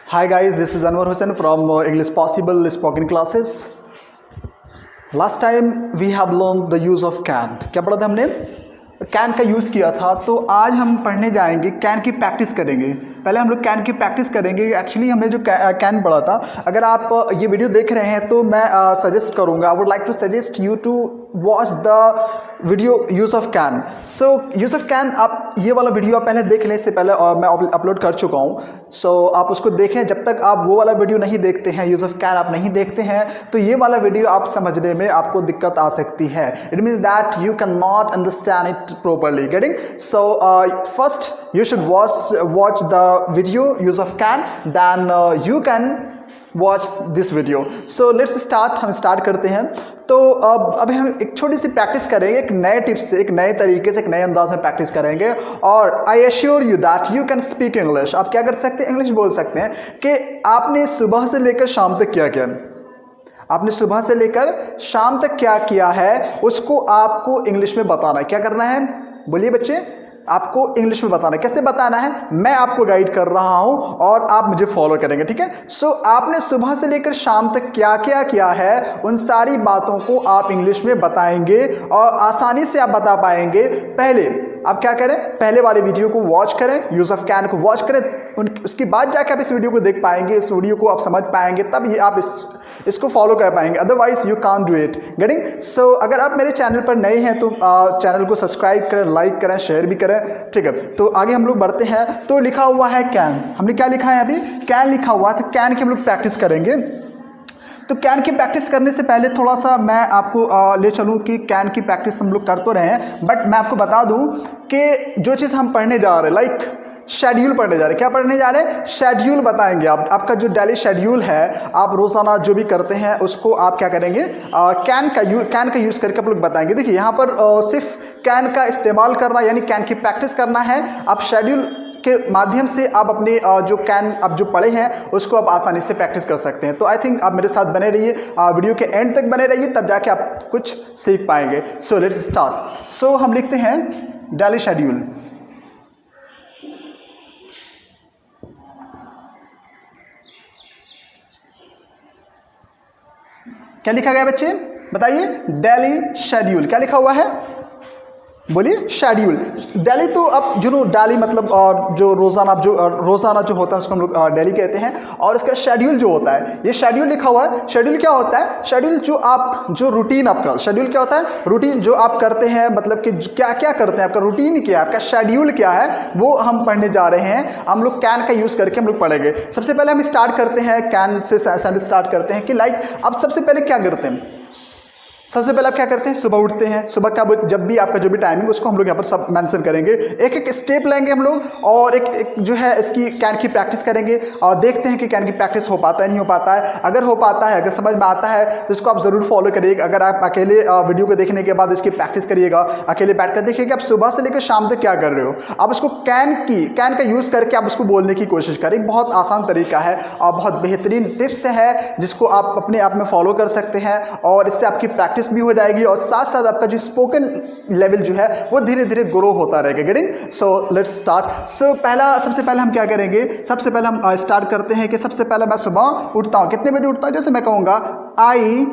Hi guys, this is Anwar Hussain from English Possible spoken classes. Last time we have learned the use of can. क्या पढ़ा था हमने? Can का use किया था। तो आज हम पढ़ने जाएंगे, कैन की प्रैक्टिस करेंगे। पहले हम लोग कैन की प्रैक्टिस करेंगे। एक्चुअली हमने जो कैन पढ़ा था, अगर आप ये वीडियो देख रहे हैं तो मैं सजेस्ट करूंगा, I would like to suggest you to watch the video use of can. So use of can, आप ये वाला वीडियो आप पहले देख लें, इससे पहले और मैं अपलोड कर चुका हूँ। सो आप उसको देखें। जब तक आप वो वाला वीडियो नहीं देखते हैं, यूज़ ऑफ कैन आप नहीं देखते हैं, तो ये वाला वीडियो आप समझने में आपको दिक्कत आ सकती है। It means that you can not understand it properly. Getting? So first you should watch the video use of can, then you can watch this video. So let's start. हम स्टार्ट करते हैं। तो अब हम एक छोटी सी प्रैक्टिस करेंगे, एक नए टिप्स से, एक नए तरीके से, एक नए अंदाज में प्रैक्टिस करेंगे। और I assure you that you can speak English. आप क्या कर सकते हैं? इंग्लिश बोल सकते हैं। कि आपने सुबह से लेकर शाम तक क्या किया, आपने सुबह से लेकर शाम तक क्या किया है, उसको आपको इंग्लिश में बताना है। क्या करना है? बोलिए बच्चे, आपको इंग्लिश में बताना है। कैसे बताना है? मैं आपको गाइड कर रहा हूं और आप मुझे फॉलो करेंगे, ठीक है? सो आपने सुबह से लेकर शाम तक क्या क्या किया है, उन सारी बातों को आप इंग्लिश में बताएंगे और आसानी से आप बता पाएंगे। पहले आप क्या करें? पहले वाले वीडियो को वॉच करें, यूज़ ऑफ कैन को वॉच करें, उसके बाद जाकर आप इस वीडियो को देख पाएंगे, इस वीडियो को आप समझ पाएंगे, तब ये आप इसको फॉलो कर पाएंगे। Otherwise you can't do it. Getting? So अगर आप मेरे चैनल पर नए हैं तो चैनल को सब्सक्राइब करें, लाइक करें, शेयर भी करें, ठीक है? तो आगे हम लोग बढ़ते हैं। तो लिखा हुआ है कैन। हमने क्या लिखा है अभी? कैन लिखा हुआ है। तो कैन की हम लोग प्रैक्टिस करेंगे। तो कैन की प्रैक्टिस करने से पहले थोड़ा सा मैं आपको ले चलूँ कि कैन की प्रैक्टिस हम लोग कर तो रहे हैं, बट मैं आपको बता दूँ कि जो चीज़ हम पढ़ने जा रहे हैं, लाइक शेड्यूल पढ़ने जा रहे हैं। क्या पढ़ने जा रहे हैं? शेड्यूल बताएंगे। आपका जो डेली शेड्यूल है, आप रोज़ाना जो भी करते हैं उसको आप क्या करेंगे? कैन का यूज़ करके आप लोग बताएंगे। देखिए यहाँ पर सिर्फ कैन का इस्तेमाल करना, यानी कैन की प्रैक्टिस करना है। आप शेड्यूल के माध्यम से आप अपने जो कैन आप जो पढ़े हैं उसको आप आसानी से प्रैक्टिस कर सकते हैं। तो आई थिंक आप मेरे साथ बने रहिए, वीडियो के एंड तक बने रहिए, तब जाके आप कुछ सीख पाएंगे। So let's start. सो हम लिखते हैं डेली शेड्यूल। क्या लिखा गया बच्चे? बताइए। Daily schedule. क्या लिखा हुआ है? बोलिए। शेड्यूल। डेली तो अब डेली मतलब जो रोज़ाना जो होता है उसको हम लोग डेली कहते हैं। और इसका शेड्यूल जो होता है, ये शेड्यूल लिखा हुआ है। शेड्यूल क्या होता है? शेड्यूल जो रूटीन आपका, शेड्यूल क्या होता है? रूटीन जो आप करते हैं, मतलब कि क्या क्या करते हैं, आपका रूटीन क्या है, आपका शेड्यूल क्या है, वो हम पढ़ने जा रहे हैं। हम लोग कैन का यूज़ करके हम लोग पढ़ेंगे। सबसे पहले हम स्टार्ट करते हैं, कैन से स्टार्ट करते हैं कि लाइक आप सबसे पहले क्या करते हैं? सबसे पहले आप क्या करते हैं? सुबह उठते हैं। सुबह का जब भी आपका जो भी टाइमिंग उसको हम लोग यहाँ पर सब मेंशन करेंगे। एक एक स्टेप लेंगे हम लोग और एक जो है इसकी कैन की प्रैक्टिस करेंगे और देखते हैं कि कैन की प्रैक्टिस हो पाता है नहीं हो पाता है। अगर हो पाता है, अगर समझ में आता है तो इसको आप ज़रूर फॉलो करिएगा। अगर आप अकेले वीडियो को देखने के बाद इसकी प्रैक्टिस करिएगा, अकेले बैठ कर देखिएगा आप सुबह से लेकर शाम तक क्या कर रहे हो। आप उसको कैन का यूज़ करके आप उसको बोलने की कोशिश करें। बहुत आसान तरीका है और बहुत बेहतरीन टिप्स है जिसको आप अपने आप में फॉलो कर सकते हैं और इससे आपकी प्रैक्टिस भी हो जाएगी और साथ साथ आपका जो स्पोकन लेवल जो है वो धीरे धीरे ग्रो होता रहेगा। गेटिंग? So let's start. सबसे पहले हम क्या करेंगे? सबसे पहले हम स्टार्ट करते हैं कि सबसे पहले मैं सुबह उठता हूँ। कितने बजे उठता हूँ? जैसे मैं कहूँगा आई,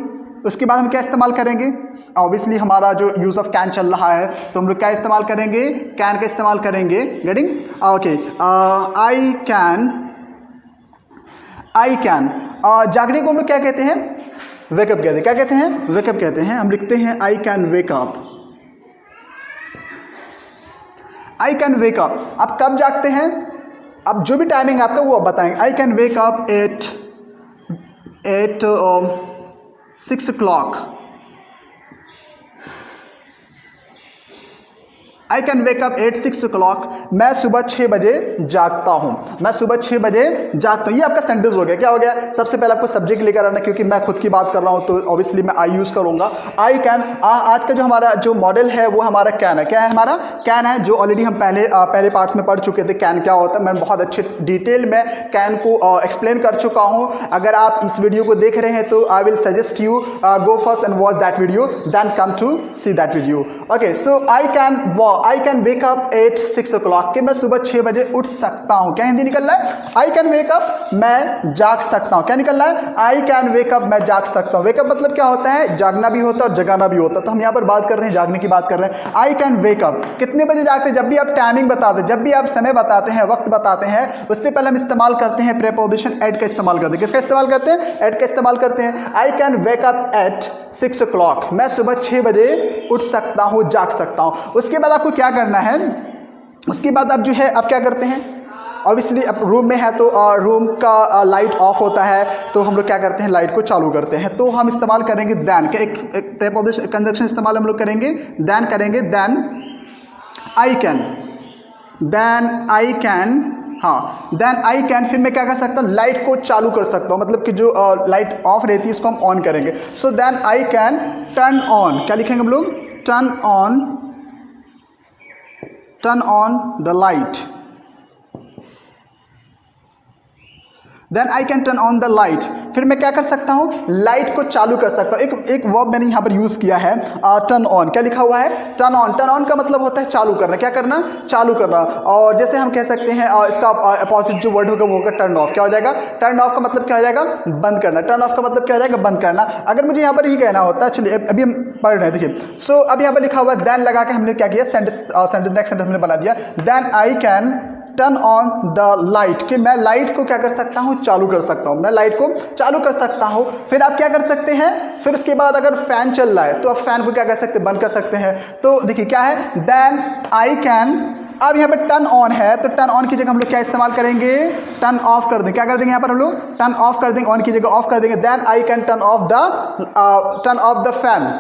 उसके बाद हम क्या इस्तेमाल करेंगे? ऑब्वियसली हमारा जो यूज़ ऑफ कैन चल रहा है तो हम लोग क्या इस्तेमाल करेंगे? कैन का इस्तेमाल करेंगे। गेटिंग? ओके। I can. जागने को हम लोग क्या कहते हैं? वेकअप कहते हैं। क्या कहते हैं? वेकअप कहते हैं। हम लिखते हैं आई can wake up. I can wake up. आप कब जागते हैं? अब जो भी टाइमिंग आपका वो आप बताएंगे। आई can wake up at 6 o'clock। I can wake up at 6 o'clock। मैं सुबह 6 बजे जागता हूँ। मैं सुबह 6 बजे जागता हूँ। ये आपका सेंटेंस हो गया। क्या हो गया? सबसे पहले आपको सब्जेक्ट लेकर आना, क्योंकि मैं खुद की बात कर रहा हूँ तो ऑब्वियसली मैं आई यूज़ करूँगा। I can. आज का जो हमारा जो मॉडल है वो हमारा कैन है। क्या है? हमारा कैन है, जो ऑलरेडी हम पहले पार्ट्स में पढ़ चुके थे। कैन क्या होता है मैं बहुत अच्छे डिटेल में कैन को एक्सप्लेन कर चुका हूँ। अगर आप इस वीडियो को देख रहे हैं तो I will suggest you go first and watch that video, then come to see that video. Okay. So I can I can wake up at 6 o'clock, कि मैं सुबह 6 बजे उठ सकता हूँ। क्या हिंदी निकल रहा है? आई कैन वेक अप, मैं जाग सकता हूँ। क्या निकल रहा है? आई कैन वेक अप, मैं जाग सकता हूँ। वेकअप मतलब क्या होता है? जागना भी होता है और जगाना भी होता है। तो हम यहाँ पर बात कर रहे हैं जागने की बात कर रहे हैं। आई कैन वेक अप, कितने बजे जागते हैं? जब भी आप टाइमिंग बताते हैं, जब भी आप समय बताते हैं, वक्त बताते हैं, उससे पहले हम इस्तेमाल करते हैं प्रीपोजिशन एट का इस्तेमाल करते हैं। किसका इस्तेमाल करते हैं? एट का इस्तेमाल करते हैं। आई can wake up at 6 o'clock, मैं सुबह 6 बजे उठ सकता हूँ, जाग सकता हूँ। उसके बाद आपको क्या करना है? उसके बाद आप जो है आप क्या करते हैं? ऑब्वियसली अब रूम में है तो रूम का लाइट ऑफ होता है, तो हम लोग क्या करते हैं? लाइट को चालू करते हैं। तो हम इस्तेमाल करेंगे देन का एक प्रीपोजिशन कंजंक्शन इस्तेमाल हम लोग करेंगे, देन करेंगे। Then I can, then I can, हाँ देन आई कैन, फिर मैं क्या कर सकता हूँ? लाइट को चालू कर सकता हूँ, मतलब कि जो लाइट ऑफ रहती है उसको हम ऑन करेंगे। So then I can turn on, क्या लिखेंगे हम लोग? Turn on the light. Then I can turn on the light, फिर मैं क्या कर सकता हूँ? लाइट को चालू कर सकता हूँ। एक वर्ब मैंने यहाँ पर यूज़ किया है, टर्न ऑन। क्या लिखा हुआ है? Turn on. टर्न ऑन का मतलब होता है चालू करना। क्या करना? चालू करना। और जैसे हम कह सकते हैं इसका अपोजिट जो वर्ड होगा वो होगा टर्न ऑफ। क्या हो जाएगा? टर्न ऑफ का मतलब क्या हो जाएगा? बंद करना। टर्न ऑफ का मतलब क्या हो जाएगा? बंद करना। अगर मुझे यहाँ पर ये कहना होता है, चलिए अभी हम पढ़ रहे हैं, देखिए। सो अब यहाँ पर लिखा हुआ है देन लगा के हमने क्या किया? सेंटेंस नेक्स्ट सेंटेंस हमने बना दिया, then I can turn on the light, कि मैं लाइट को क्या कर सकता हूँ? चालू कर सकता हूँ। मैं लाइट को चालू कर सकता हूँ। फिर आप क्या कर सकते हैं? फिर उसके बाद अगर फैन चल रहा है तो आप फैन को क्या कर सकते हैं? बंद कर सकते हैं। तो देखिए क्या है? देन आई कैन, अब यहाँ पे टर्न ऑन है तो टर्न ऑन की जगह हम लोग क्या इस्तेमाल करेंगे? टर्न ऑफ कर देंगे। क्या कर देंगे यहाँ पर हम लोग? टर्न ऑफ कर देंगे, ऑन की जगह ऑफ कर देंगे। Then I can turn off the fan,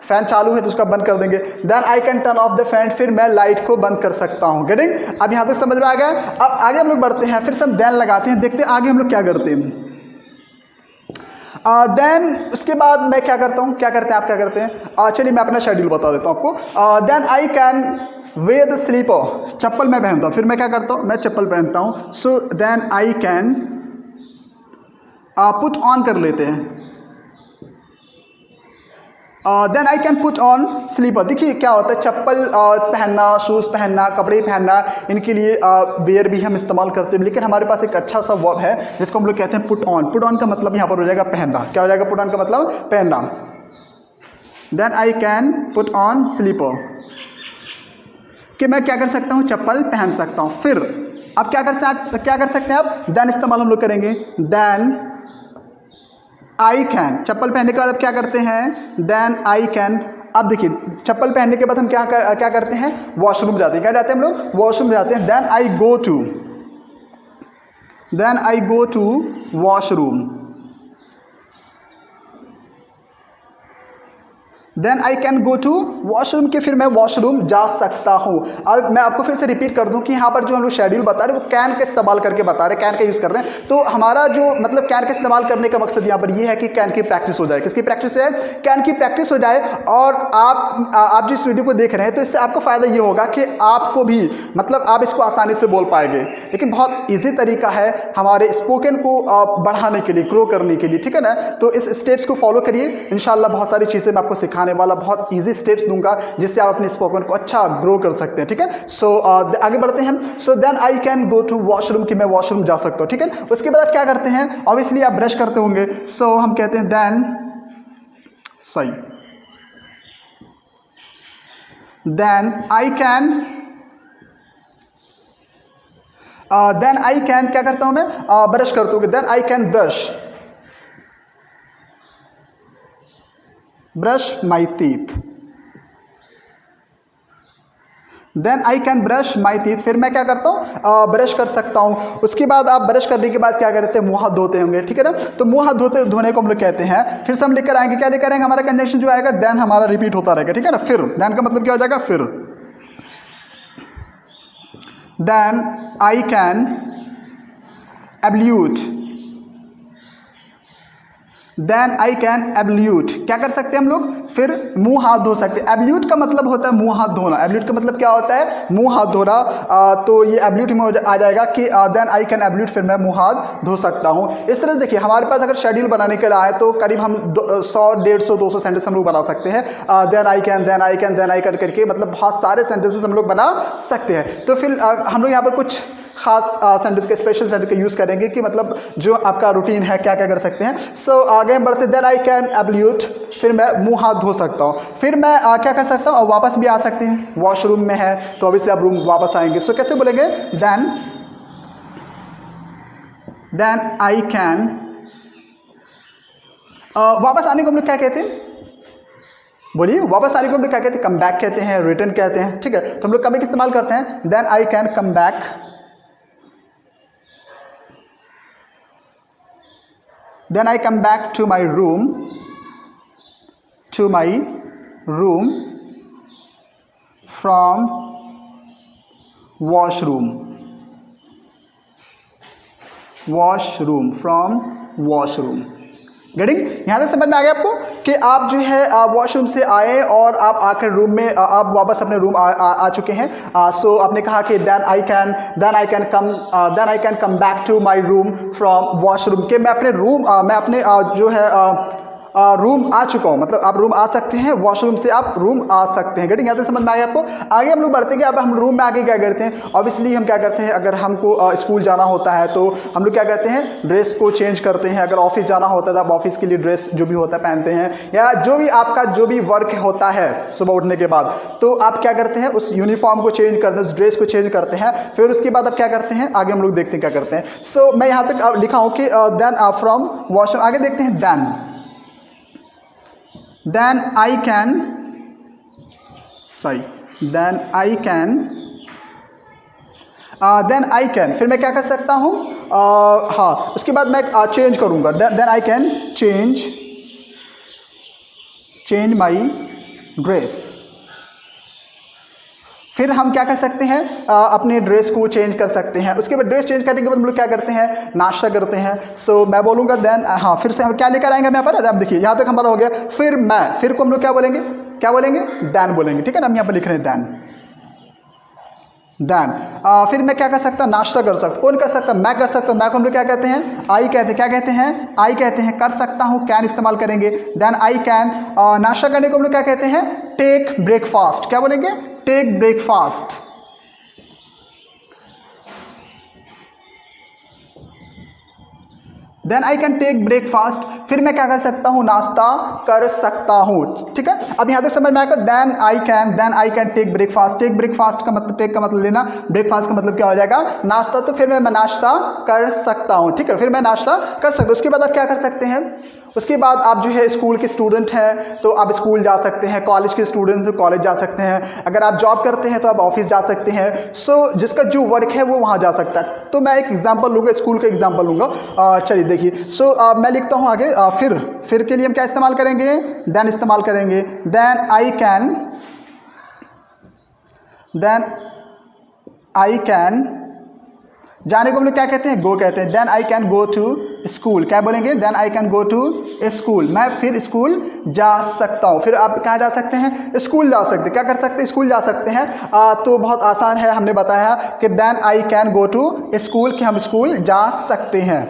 fan चालू है तो उसका बंद कर देंगे। Then I can turn off the fan, फिर मैं लाइट को बंद कर सकता हूँ। गेटिंग? अब यहाँ तक समझ में आ गया? अब आगे हम लोग बढ़ते हैं, फिर से हम देन लगाते हैं, देखते हैं आगे हम लोग क्या करते हैं। देन उसके बाद मैं क्या करता हूँ? क्या करते हैं आप? क्या करते हैं? चलिए मैं अपना शेड्यूल बता देता हूँ आपको। Then I can wear the slipper, चप्पल मैं पहनता हूँ। फिर मैं क्या करता हूँ? मैं चप्पल पहनता हूँ। So then I can put on कर लेते हैं। Then I can put on slipper. देखिए क्या होता है? चप्पल पहनना, शूज़ पहनना, कपड़े पहनना, इनके लिए वेयर भी हम इस्तेमाल करते हैं, लेकिन हमारे पास एक अच्छा सा वर्ब है जिसको हम लोग कहते हैं पुट ऑन। पुट ऑन का मतलब यहाँ पर हो जाएगा पहनना। क्या हो जाएगा? पुट ऑन का मतलब पहनना। Then I can put on slipper, कि मैं क्या कर सकता हूँ? चप्पल पहन सकता हूँ। फिर अब क्या कर सकते हैं आप? देन इस्तेमाल हम लोग करेंगे। देन आई कैन, चप्पल पहनने के बाद अब क्या करते हैं? देन आई कैन, अब देखिए चप्पल पहनने के बाद हम क्या करते हैं? वॉशरूम जाते हैं। क्या जाते हैं हम लोग? वॉशरूम जाते हैं। Then I go to washroom. Then I can go to washroom, के फिर मैं वॉशरूम जा सकता हूँ। अब मैं आपको फिर से रिपीट कर दूं कि यहाँ पर जो हम लोग शेड्यूल बता रहे हैं वो कैन का इस्तेमाल करके बता रहे हैं, कैन का यूज़ कर रहे हैं। तो हमारा जो मतलब कैन का इस्तेमाल करने का मकसद यहाँ पर ये है कि कैन की प्रैक्टिस हो जाए। किसकी प्रैक्टिस हो जाए? कैन की प्रैक्टिस हो जाए। और आप जो इस वीडियो को देख रहे हैं तो इससे आपको फ़ायदा ये होगा कि आपको भी मतलब आप इसको आसानी से बोल पाएंगे। लेकिन बहुत ईजी तरीका है हमारे स्पोकन को बढ़ाने के लिए, ग्रो करने के लिए, ठीक है ना? तो इस स्टेप्स को फॉलो करिए, इंशाल्लाह बहुत सारी चीज़ें मैं आपको सिखाने वाला, बहुत इजी स्टेप्स दूंगा जिससे आप अपने स्पोकन को अच्छा ग्रो कर सकते हैं, ठीक है? सो आगे बढ़ते हैं। So then I can go to washroom, कि मैं वॉशरूम जा सकता हूँ, ठीक है? उसके बाद आप क्या करते हैं? ऑब्वियसली आप ब्रश करते होंगे। सो हम कहते हैं देन आई कैन क्या करता हूँ मैं? ब्रश करता हूँ। Then I can brush my teeth. Then I can brush my teeth, फिर मैं क्या करता हूँ? ब्रश कर सकता हूँ। उसके बाद आप ब्रश करने के बाद क्या करते हैं? मुँह हाथ धोते होंगे, ठीक है ना? तो मुँह हाथ धोने को हम लोग कहते हैं। फिर से हम लेकर आएंगे, क्या लेकर आएंगे? हमारा कंजंक्शन जो आएगा देन हमारा रिपीट होता रहेगा, ठीक है ना? फिर देन का मतलब क्या हो जाएगा? फिर। Then I can ablute then I can ablute, क्या कर सकते हैं हम लोग, फिर मुंह हाथ धो सकते हैं। एब्ल्यूट का मतलब होता है मुंह हाथ धोना। एब्ल्यूट का मतलब क्या होता है, मुंह हाथ धोना। तो ये एब्ल्यूट में आ जाएगा कि देन आई कैन एब्ल्यूट, फिर मैं मुंह हाथ धो सकता हूँ। इस तरह से देखिए हमारे पास अगर शेड्यूल बनाने के लिए आए तो करीब हम 100, 150, 200 सेंटेंस हम लोग बना सकते हैं। Then I can, then I can, then I can करके मतलब बहुत सारे सेंटेंसेस हम लोग बना सकते हैं। तो फिर हम लोग यहाँ पर कुछ खास सेंटेंस के, स्पेशल सेंटेंस का यूज़ करेंगे कि मतलब जो आपका रूटीन है क्या क्या कर सकते हैं। सो आगे हम बढ़ते, देन आई कैन एब्ल्यूट, फिर मैं मुंह हाथ धो सकता हूँ। फिर मैं क्या कर सकता हूँ, वापस भी आ सकते हैं। वॉशरूम में है तो ऑब्वियसली आप रूम वापस आएंगे। सो कैसे बोलेंगे, देन आई कैन, वापस आने को हम लोग क्या कहते हैं, बोलिए, वापस आने को हम लोग क्या कहते हैं, कम बैक कहते हैं, रिटर्न कहते हैं, ठीक है। तो हम लोग कम बैक इस्तेमाल करते हैं, then I can come back, then I come back to my room from washroom getting. यहाँ से समझ में आ गया आपको कि आप जो है वॉशरूम से आए और आप आकर रूम में आप वापस अपने रूम आ चुके हैं। सो आपने कहा कि then I can come back to my room from washroom, कि मैं अपने रूम जो है रूम आ चुका हूँ। मतलब आप रूम आ सकते हैं, वॉशरूम से आप रूम आ सकते हैं। गेटिंग, यहाँ से समझ में आ गया आपको। आगे हम लोग बढ़ते हैं कि अब हम रूम में आके क्या करते हैं, ऑब्वियसली हम क्या करते हैं, अगर हमको स्कूल जाना होता है तो हम लोग क्या करते हैं, ड्रेस को चेंज करते हैं। अगर ऑफिस जाना होता है तो आप ऑफिस के लिए ड्रेस जो भी होता है पहनते हैं, या जो भी आपका जो भी वर्क होता है सुबह उठने के बाद, तो आप क्या करते हैं, उस यूनिफॉर्म को चेंज करते हैं, उस ड्रेस को चेंज करते हैं। फिर उसके बाद आप क्या करते हैं, आगे हम लोग देखते हैं क्या करते हैं। सो मैं यहाँ तक लिखा हूँ कि देन फ्रॉम वॉशरूम, आगे देखते हैं then I can फिर मैं क्या कर सकता हूँ, हाँ उसके बाद मैं चेंज करूँगा, then I can change my dress। फिर हम क्या कर सकते हैं, अपने ड्रेस को चेंज कर सकते हैं। उसके बाद ड्रेस चेंज करने के बाद हम लोग क्या करते हैं, नाश्ता करते हैं। सो मैं बोलूँगा देन, हाँ फिर से हम क्या लेकर आएंगे यहाँ पर, आप देखिए यहाँ तक हमारा हो गया। फिर को हम लोग क्या बोलेंगे देन बोलेंगे, ठीक है ना। हम यहाँ पर लिख रहे हैं देन। फिर मैं क्या कर सकता हूँ, नाश्ता कर सकता हूँ। कौन कर सकता है, मैं कर सकता हूँ। मैं को हम लोग क्या कहते हैं, आई कहते हैं। क्या कहते हैं, आई कहते हैं। कर सकता हूँ, कैन इस्तेमाल करेंगे। देन आई कैन, नाश्ता करने को हम लोग क्या कहते हैं, टेक ब्रेकफास्ट। क्या बोलेंगे, take breakfast. Then I can take breakfast, फिर मैं क्या कर सकता हूँ, नाश्ता कर सकता हूँ, ठीक है। अब यहाँ तक समझ में आएगा। Then I can take breakfast. Take breakfast का मतलब, टेक का मतलब लेना, ब्रेकफास्ट का मतलब क्या हो जाएगा, नाश्ता। तो फिर मैं नाश्ता कर सकता हूँ, ठीक है। फिर मैं नाश्ता कर सकता हूँ। उसके बाद आप क्या कर सकते हैं, उसके बाद आप जो है स्कूल के स्टूडेंट हैं तो आप स्कूल जा सकते हैं, कॉलेज के स्टूडेंट तो कॉलेज जा सकते हैं, अगर आप जॉब करते हैं तो आप ऑफिस जा सकते हैं। सो जिसका जो वर्क है वो वहाँ जा सकता है। तो मैं एक एग्जांपल लूँगा, स्कूल का एग्जांपल लूँगा। चलिए देखिए। सो मैं लिखता हूँ आगे, फिर के लिए हम क्या इस्तेमाल करेंगे, देन इस्तेमाल करेंगे। देन आई कैन जाने को हम लोग क्या कहते हैं, गो कहते हैं। Then I can go to school. क्या बोलेंगे, then I can go to school. मैं फिर स्कूल जा सकता हूँ। फिर आप कहाँ जा सकते हैं, स्कूल जा सकते हैं। क्या कर सकते हैं, स्कूल जा सकते हैं। तो बहुत आसान है, हमने बताया कि then I can go to school, कि हम स्कूल जा सकते हैं।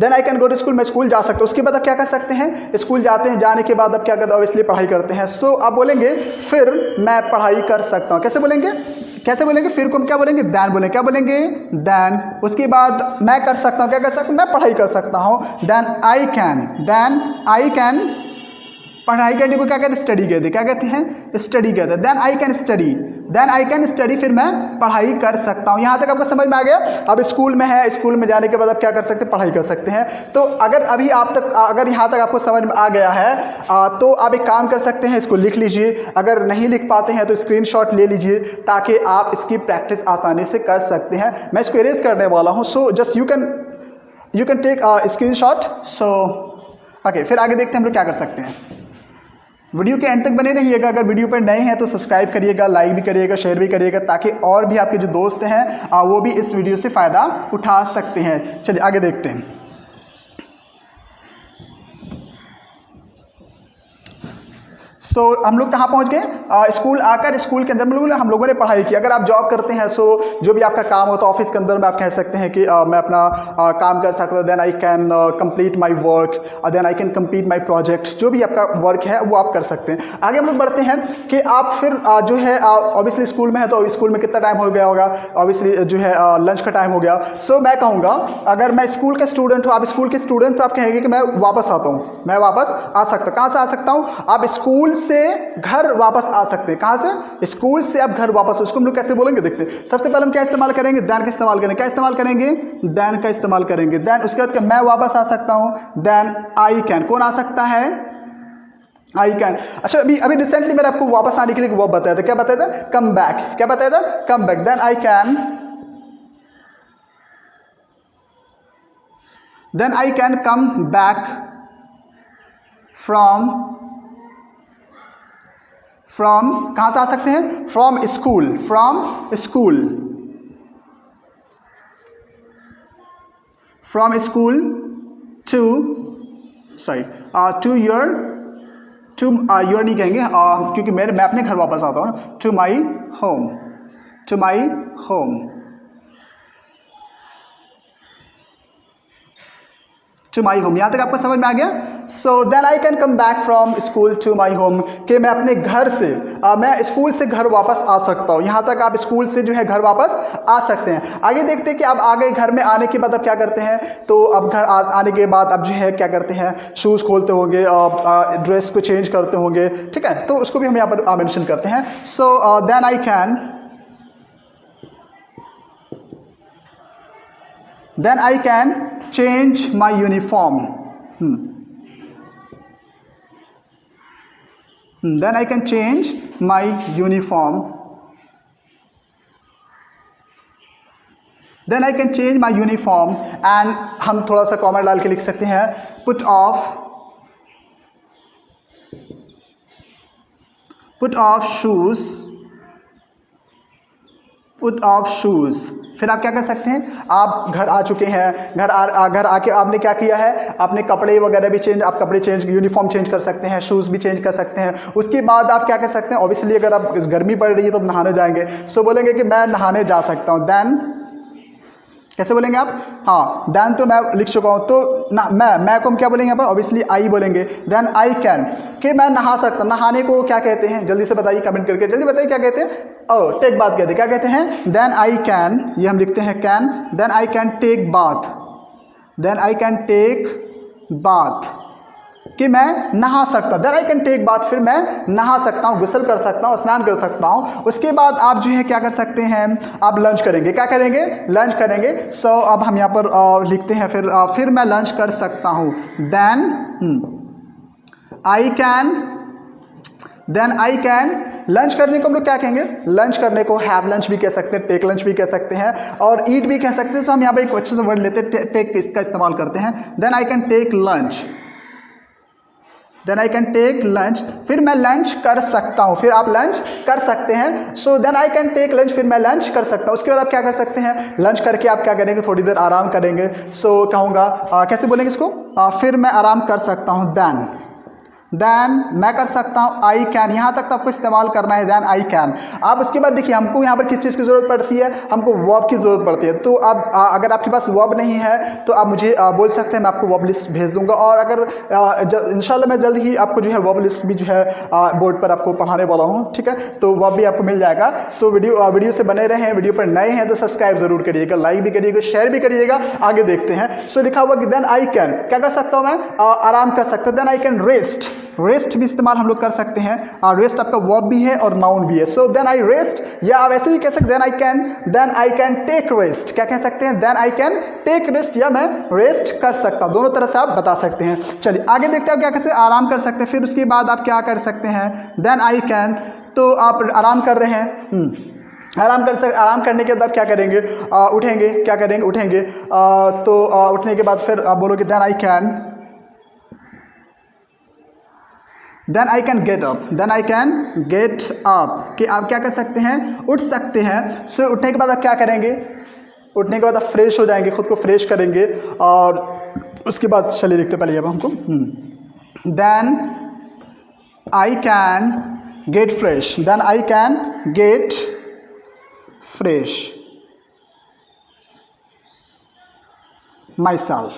Then I can go to school, मैं स्कूल जा सकता हूँ। उसके बाद आप क्या कर सकते हैं, स्कूल जाते हैं, जाने के बाद आप क्या करते हैं, ऑब्वियसली पढ़ाई करते हैं। सो आप बोलेंगे फिर मैं पढ़ाई कर सकता हूँ। कैसे बोलेंगे, फिर को हम क्या बोलेंगे, देन बोलेंगे। क्या बोलेंगे, देन। उसके बाद मैं कर सकता हूँ, क्या कर सकता हूँ, मैं पढ़ाई कर सकता हूँ। देन आई कैन पढ़ाई करने को क्या कहते हैं, स्टडी कहते हैं। क्या कहते हैं, स्टडी कहते हैं। देन आई कैन स्टडी, फिर मैं पढ़ाई कर सकता हूँ। यहाँ तक आपको समझ में आ गया। अब स्कूल में है, स्कूल में जाने के बाद आप क्या कर सकते हैं, पढ़ाई कर सकते हैं। तो अगर यहाँ तक आपको समझ में आ गया है तो आप एक काम कर सकते हैं, इसको लिख लीजिए। अगर नहीं लिख पाते हैं तो स्क्रीनशॉट ले लीजिए, ताकि आप इसकी प्रैक्टिस आसानी से कर सकते हैं। मैं इसको इरेज करने वाला हूँ। So just you can take screenshot. So okay, फिर आगे देखते हैं हम लोग क्या कर सकते हैं। वीडियो के एंड तक बने रहिएगा। अगर वीडियो पर नए हैं तो सब्सक्राइब करिएगा, लाइक भी करिएगा, शेयर भी करिएगा, ताकि और भी आपके जो दोस्त हैं वो भी इस वीडियो से फ़ायदा उठा सकते हैं। चलिए आगे देखते हैं। सो हम लोग कहाँ पहुँच गए, स्कूल आकर स्कूल के अंदर हम लोगों ने पढ़ाई की। अगर आप जॉब करते हैं सो जो भी आपका काम होता है ऑफिस के अंदर में, आप कह सकते हैं कि मैं अपना काम कर सकता हूँ, then I can complete my work, then I can complete my project. जो भी आपका वर्क है वो आप कर सकते हैं। आगे हम लोग बढ़ते हैं कि आप फिर जो है ऑब्वियसली स्कूल में है तो स्कूल में कितना टाइम हो गया होगा, ऑब्वियसली जो है लंच का टाइम हो गया। सो मैं कहूँगा अगर मैं स्कूल का स्टूडेंट हूँ, आप स्कूल के स्टूडेंट, तो आप कहेंगे कि मैं वापस आता हूँ, मैं वापस आ सकता हूँ। कहाँ से आ सकता हूँ, आप स्कूल से घर वापस आ सकते हैं। कहाँ से, स्कूल से आप घर वापस। उसको हम लोग कैसे बोलेंगे देखते हैं। सबसे पहले हम क्या इस्तेमाल करेंगे, देन का इस्तेमाल करेंगे। क्या इस्तेमाल करेंगे, देन का इस्तेमाल करेंगे। देन उसके बाद मैं वापस आ सकता हूँ, देन आई कैन। कौन आ सकता है, आई कैन। अच्छा अभी रिसेंटली मैंने आपको वापस आने के लिए वो बताया था, क्या बताया था, कम बैक। क्या बताया था, come back. Then I can, then I can come back from कहाँ से आ सकते हैं, from school, from school, from school to to your नहीं कहेंगे क्योंकि मैं अपने घर वापस आता हूँ, to my home, to my home, to my home. यहाँ तक आपको समझ में आ गया। So then I can come back from school to my home, कि मैं अपने घर से मैं स्कूल से घर वापस आ सकता हूँ। यहाँ तक आप स्कूल से जो है घर वापस आ सकते हैं। आगे देखते हैं कि अब आगे घर में आने के बाद अब क्या करते हैं। तो अब घर आने के बाद अब जो है क्या करते हैं, शूज़ खोलते होंगे, ड्रेस को चेंज करते होंगे, ठीक है। तो उसको भी हम यहाँ पर मेंशन करते हैं। So then I can, then I can change my uniform. Then I can change my uniform. Then I can change my uniform and हम थोड़ा सा कॉमा डाल के लिख सकते हैं, put off shoes. फिर आप क्या कर सकते हैं, आप घर आ चुके हैं, घर आके आपने क्या किया है, अपने कपड़े वगैरह भी चेंज, आप कपड़े चेंज, यूनिफॉर्म चेंज कर सकते हैं, शूज़ भी चेंज कर सकते हैं। उसके बाद आप क्या कर सकते हैं, ऑब्वियसली अगर आप गर्मी पड़ रही है तो आप नहाने जाएंगे। सो बोलेंगे कि मैं नहाने जा सकता हूँ। देन कैसे बोलेंगे आप, हाँ देन तो मैं लिख चुका हूँ, तो ना मैं को हम क्या बोलेंगे यहाँ पर, ऑब्वियसली आई बोलेंगे। देन आई कैन, कि मैं नहा सकता हूँ। नहाने को क्या कहते हैं, जल्दी से बताइए, कमेंट करके जल्दी बताइए क्या कहते हैं। टेक बाथ कहते हैं। क्या कहते हैं, देन आई कैन, ये हम लिखते हैं can. Then I can take bath, then I can take bath, कि मैं नहा सकता हूँ। Then I can take bath, फिर मैं नहा सकता हूँ, गुस्ल कर सकता हूँ, स्नान कर सकता हूँ। उसके बाद आप जो है क्या कर सकते हैं, आप लंच करेंगे। क्या करेंगे, लंच करेंगे। सो अब हम यहाँ पर लिखते हैं फिर मैं लंच कर सकता हूँ। देन आई कैन लंच करने को हम लोग क्या कहेंगे, लंच करने को हैव लंच भी कह सकते हैं, टेक लंच भी कह सकते हैं, और ईट भी कह सकते हैं। तो हम यहाँ पर एक अच्छे से वर्ड लेते हैं, टेक इसका इस्तेमाल करते हैं। Then I can take lunch, then I can take lunch, फिर मैं लंच कर सकता हूँ, फिर आप लंच कर सकते हैं। So then I can take lunch, फिर मैं लंच कर सकता हूँ। उसके बाद आप क्या कर सकते हैं, लंच करके आप क्या करेंगे, थोड़ी देर आराम करेंगे। सो कहूँगा कैसे बोलेंगे इसको, फिर मैं आराम कर सकता हूँ। देन मैं कर सकता हूँ, आई कैन। यहाँ तक तो आपको इस्तेमाल करना है, देन आई कैन। अब उसके बाद देखिए हमको यहाँ पर किस चीज़ की ज़रूरत पड़ती है, हमको वर्ब की ज़रूरत पड़ती है। तो अब अगर आपके पास वर्ब नहीं है तो आप मुझे बोल सकते हैं, मैं आपको वर्ब लिस्ट भेज दूंगा। और अगर इंशाल्लाह मैं जल्द ही आपको जो है वर्ब लिस्ट भी जो है बोर्ड पर आपको पढ़ाने वाला हूँ, ठीक है। तो वर्ब भी आपको मिल जाएगा। सो वीडियो से बने रहें। वीडियो पर नए हैं तो सब्सक्राइब जरूर करिएगा, लाइक भी करिएगा, शेयर भी करिएगा। आगे देखते हैं। सो लिखा हुआ कि देन आई कैन, क्या कर सकता हूँ मैं, आराम कर सकता हूँ। Then I can rest, rest भी इस्तेमाल हम लोग कर सकते हैं। रेस्ट आपका वर्ब भी है और नाउन भी है। सो देन आई रेस्ट, या आप ऐसे भी कह सकते हैं then I can take rest. क्या कह सकते हैं, then I can take rest, या मैं रेस्ट कर सकता हूँ। दोनों तरह से आप बता सकते हैं। चलिए आगे देखते हैं आप क्या कैसे आराम कर सकते हैं। फिर उसके बाद आप क्या कर सकते हैं, देन आई कैन, तो आप आराम कर रहे हैं, आराम करने के बाद क्या करेंगे, उठेंगे। क्या करेंगे, उठेंगे। तो उठने के बाद फिर आप बोलोगे then I can, then I can get up, then I can get up, कि आप क्या कर सकते हैं, उठ सकते हैं। सो उठने के बाद आप क्या करेंगे, उठने के बाद आप फ्रेश हो जाएंगे, खुद को फ्रेश करेंगे। और उसके बाद चलिए लिखते पहले अब हमको, then I can get fresh, then I can get fresh myself,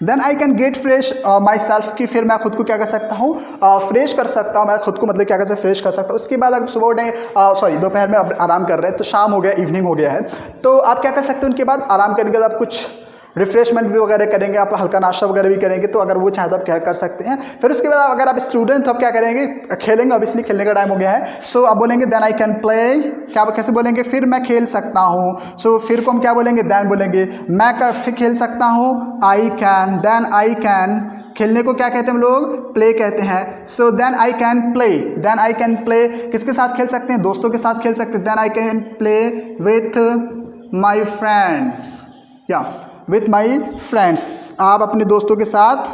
then I can get fresh myself की फिर मैं खुद को क्या कर सकता हूँ, फ्रेश कर सकता हूँ, मैं खुद को मतलब क्या कर सकता हूँ, फ्रेश कर सकता हूँ। उसके बाद अगर सुबह उठे सॉरी दोपहर में अब आराम कर रहे हैं तो शाम हो गया, इवनिंग हो गया है, तो आप क्या कर सकते हैं, उनके बाद आराम करने के बाद आप कुछ रिफ्रेशमेंट भी वगैरह करेंगे, आप हल्का नाश्ता वगैरह भी करेंगे, तो अगर वो चाहे तो आप क्या कर सकते हैं। फिर उसके बाद अगर आप स्टूडेंट तो आप क्या करेंगे, खेलेंगे, अब इसलिए खेलने का टाइम हो गया है, सो आप बोलेंगे देन आई कैन प्ले, क्या कैसे बोलेंगे, फिर मैं खेल सकता हूँ, सो फिर को हम क्या बोलेंगे, देन बोलेंगे, मैं फिर खेल सकता हूँ, I can, then I can, खेलने को क्या कहते हैं हम लोग, प्ले कहते हैं, so then I can play, then I can play किसके साथ खेल सकते हैं, दोस्तों के साथ खेल सकते हैं, then I can play with my friends, या विथ माई फ्रेंड्स, आप अपने दोस्तों के साथ,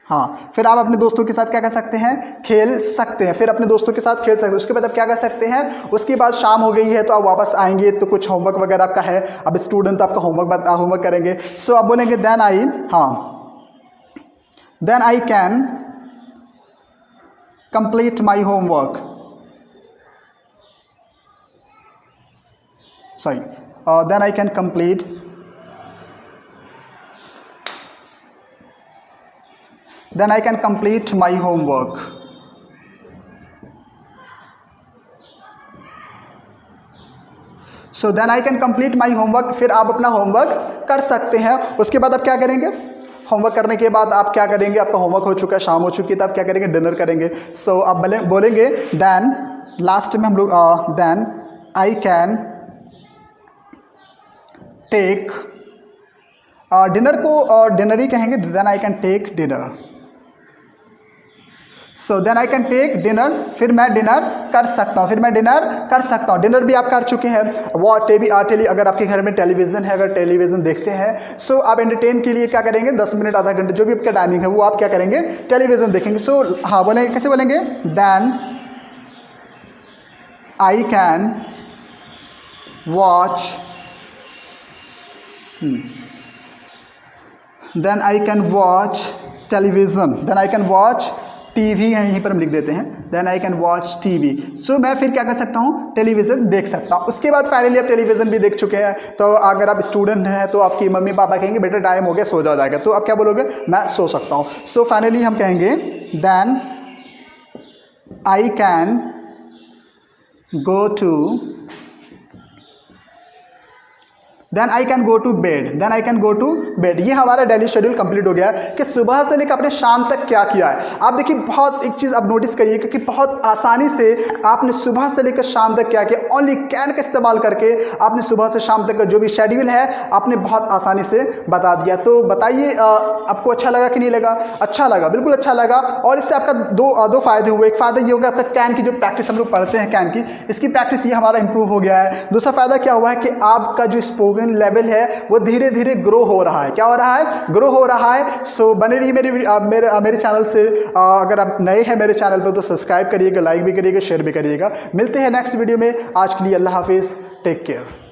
हाँ फिर आप अपने दोस्तों के साथ क्या कर सकते हैं, खेल सकते हैं, फिर अपने दोस्तों के साथ खेल सकते हैं। उसके बाद आप क्या कर सकते हैं, उसके बाद शाम हो गई है तो आप वापस आएंगे तो कुछ होमवर्क वगैरह आपका है, अब स्टूडेंट आपका होमवर्क करेंगे, सो आप बोलेंगे देन आई, हाँ then I can complete my homework, sorry then I can complete my homework, so then I can complete my homework, फिर आप अपना होमवर्क कर सकते हैं। उसके बाद आप क्या करेंगे, होमवर्क करने के बाद आप क्या करेंगे, आपका होमवर्क हो चुका है, शाम हो चुकी है, तो आप क्या करेंगे, डिनर करेंगे, सो आप बोलेंगे देन, लास्ट में हम लोग then I can take dinner को डिनर ही कहेंगे, then I can take dinner, so then I can take dinner, फिर मैं डिनर कर सकता हूँ, डिनर भी आप कर चुके हैं। वो अगर आपके घर में टेलीविज़न है, अगर टेलीविज़न देखते हैं, सो आप एंटरटेन के लिए क्या करेंगे, 10 मिनट आधा घंटे जो भी आपका टाइमिंग है वो आप क्या करेंगे, टेलीविज़न देखेंगे, सो हाँ बोलेंगे, कैसे बोलेंगे, then I can watch, then I can watch television, then I can watch TV है, यहीं पर हम लिख देते हैं, then I can watch TV, so मैं फिर क्या कर सकता हूँ, टेलीविज़न देख सकता हूँ। उसके बाद फाइनली आप टेलीविज़न भी देख चुके हैं, तो अगर आप स्टूडेंट हैं तो आपकी मम्मी पापा कहेंगे बेटा टाइम हो गया सो जाएगा, तो आप क्या बोलोगे, मैं सो सकता हूँ। सो फाइनली हम कहेंगे then I can go to, then I can go to bed, ये हमारा डेली शेड्यूल कंप्लीट हो गया है कि सुबह से लेकर अपने शाम तक क्या किया है। आप देखिए बहुत एक चीज़ आप नोटिस करिए क्योंकि बहुत आसानी से आपने सुबह से लेकर शाम तक क्या किया, ओनली कैन का इस्तेमाल करके आपने सुबह से शाम तक का जो भी शेड्यूल है आपने बहुत आसानी से बता दिया। तो बताइए आपको अच्छा लगा कि नहीं लगा, अच्छा लगा, बिल्कुल अच्छा लगा। और इससे आपका दो फायदे हुए, एक फ़ायदा ये होगा आपका कैन की जो प्रैक्टिस हम लोग पढ़ते हैं कैन की, इसकी प्रैक्टिस ये हमारा इंप्रूव हो गया है। दूसरा फ़ायदा क्या हुआ है कि आपका जो स्पोकन लेवल है वो धीरे धीरे ग्रो हो रहा है। क्या हो रहा है, ग्रो हो रहा है। सो बने रहिए मेरे चैनल से। अगर आप नए हैं मेरे चैनल पर तो सब्सक्राइब करिएगा, लाइक भी करिएगा, शेयर भी करिएगा। मिलते हैं नेक्स्ट वीडियो में। आज के लिए अल्लाह हाफिज़, टेक केयर।